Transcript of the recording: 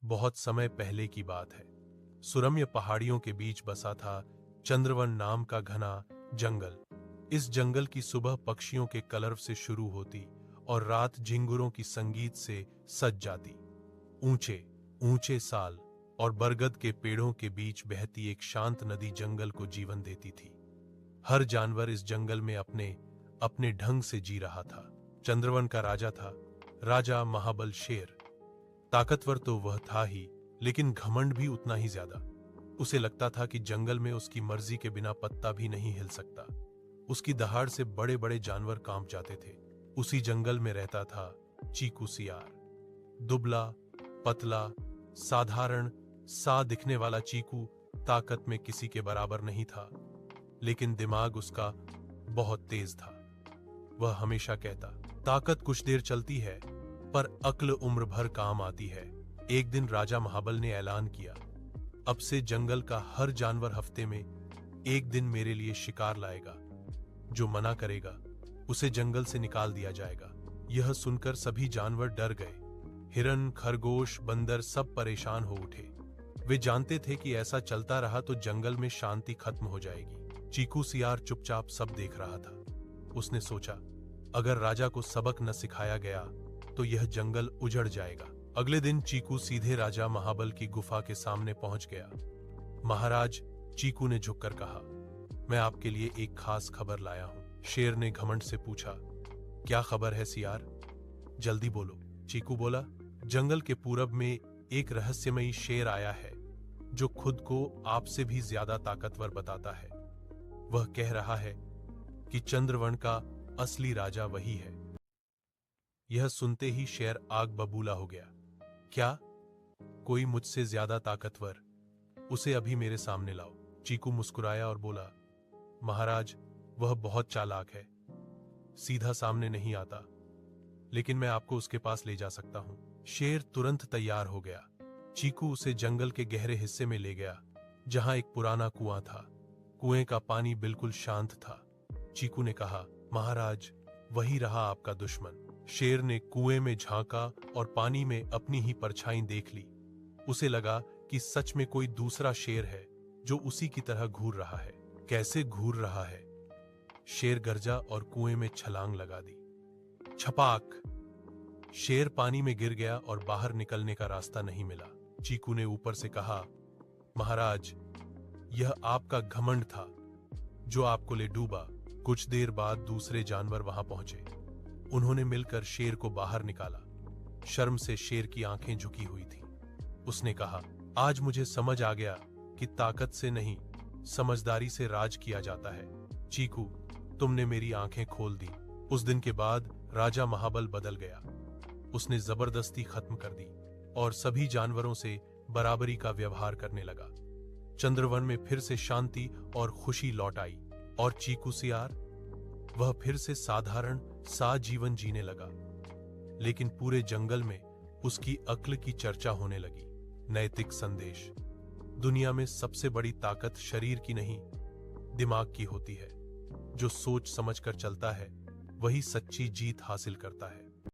बहुत समय पहले की बात है। सुरम्य पहाड़ियों के बीच बसा था चंद्रवन नाम का घना जंगल। इस जंगल की सुबह पक्षियों के कलरव से शुरू होती और रात झिंगुरों की संगीत से सज जाती। ऊंचे ऊंचे साल और बरगद के पेड़ों के बीच बहती एक शांत नदी जंगल को जीवन देती थी। हर जानवर इस जंगल में अपने अपने ढंग से जी रहा था। चंद्रवन का राजा था, राजा महाबल शेर। ताकतवर तो वह था ही, लेकिन घमंड भी उतना ही ज्यादा। उसे लगता था कि जंगल में उसकी मर्जी के बिना पत्ता भी नहीं हिल सकता। उसकी दहाड़ से बड़े बड़े जानवर कांप जाते थे। उसी जंगल में रहता था चीकू सियार। दुबला, पतला, साधारण सा दिखने वाला चीकू ताकत में किसी के बराबर नहीं था, लेकिन दिमाग उसका बहुत तेज था। वह हमेशा कहता, ताकत कुछ देर चलती है, पर अक्ल उम्र भर काम आती है। एक दिन राजा महाबल ने ऐलान किया, अब से जंगल का हर जानवर हफ्ते में एक दिन मेरे लिए शिकार लाएगा। जो मना करेगा उसे जंगल से निकाल दिया जाएगा। यह सुनकर सभी जानवर डर गए। हिरन, खरगोश, बंदर सब परेशान हो उठे। वे जानते थे कि ऐसा चलता रहा तो जंगल में शांति खत्म हो जाएगी। चीकू सियार चुपचाप सब देख रहा था। उसने सोचा, अगर राजा को सबक न सिखाया गया तो यह जंगल उजड़ जाएगा। अगले दिन चीकू सीधे राजा महाबल की गुफा के सामने पहुंच गया। महाराज, चीकू ने झुककर कहा, मैं आपके लिए एक खास खबर लाया हूं। शेर ने घमंड से पूछा, क्या खबर है सियार? जल्दी बोलो। चीकू बोला, जंगल के पूरब में एक रहस्यमयी शेर आया है जो खुद को आपसे भी ज्यादा ताकतवर बताता है। वह कह रहा है कि चंद्रवन का असली राजा वही है। यह सुनते ही शेर आग बबूला हो गया। क्या? कोई मुझसे ज्यादा ताकतवर? उसे अभी मेरे सामने लाओ। चीकू मुस्कुराया और बोला, महाराज, वह बहुत चालाक है, सीधा सामने नहीं आता, लेकिन मैं आपको उसके पास ले जा सकता हूं। शेर तुरंत तैयार हो गया। चीकू उसे जंगल के गहरे हिस्से में ले गया, जहां एक पुराना कुआं था। कुएं का पानी बिल्कुल शांत था। चीकू ने कहा, महाराज, वही रहा आपका दुश्मन। शेर ने कुएं में झांका और पानी में अपनी ही परछाई देख ली। उसे लगा कि सच में कोई दूसरा शेर है जो उसी की तरह घूर रहा है। कैसे घूर रहा है? शेर गरजा और कुएं में छलांग लगा दी। छपाक! शेर पानी में गिर गया और बाहर निकलने का रास्ता नहीं मिला। चीकू ने ऊपर से कहा, महाराज, यह आपका घमंड था जो आपको ले डूबा। कुछ देर बाद दूसरे जानवर वहां पहुंचे। उन्होंने मिलकर शेर को बाहर निकाला। शर्म से शेर की आंखें झुकी हुई थीं। उसने कहा, आज मुझे समझ आ गया कि ताकत से नहीं, समझदारी से राज किया जाता है। चीकू, तुमने मेरी आंखें खोल दी। उस दिन के बाद राजा महाबल बदल गया। उसने जबरदस्ती खत्म कर दी और सभी जानवरों से बराबरी का व्यवहार करने लगा। चंद्रवन में फिर से शांति और खुशी लौट आई और चीकू सियार, वह फिर से साधारण सा जीवन जीने लगा। लेकिन पूरे जंगल में उसकी अक्ल की चर्चा होने लगी। नैतिक संदेश: दुनिया में सबसे बड़ी ताकत शरीर की नहीं, दिमाग की होती है। जो सोच समझकर चलता है वही सच्ची जीत हासिल करता है।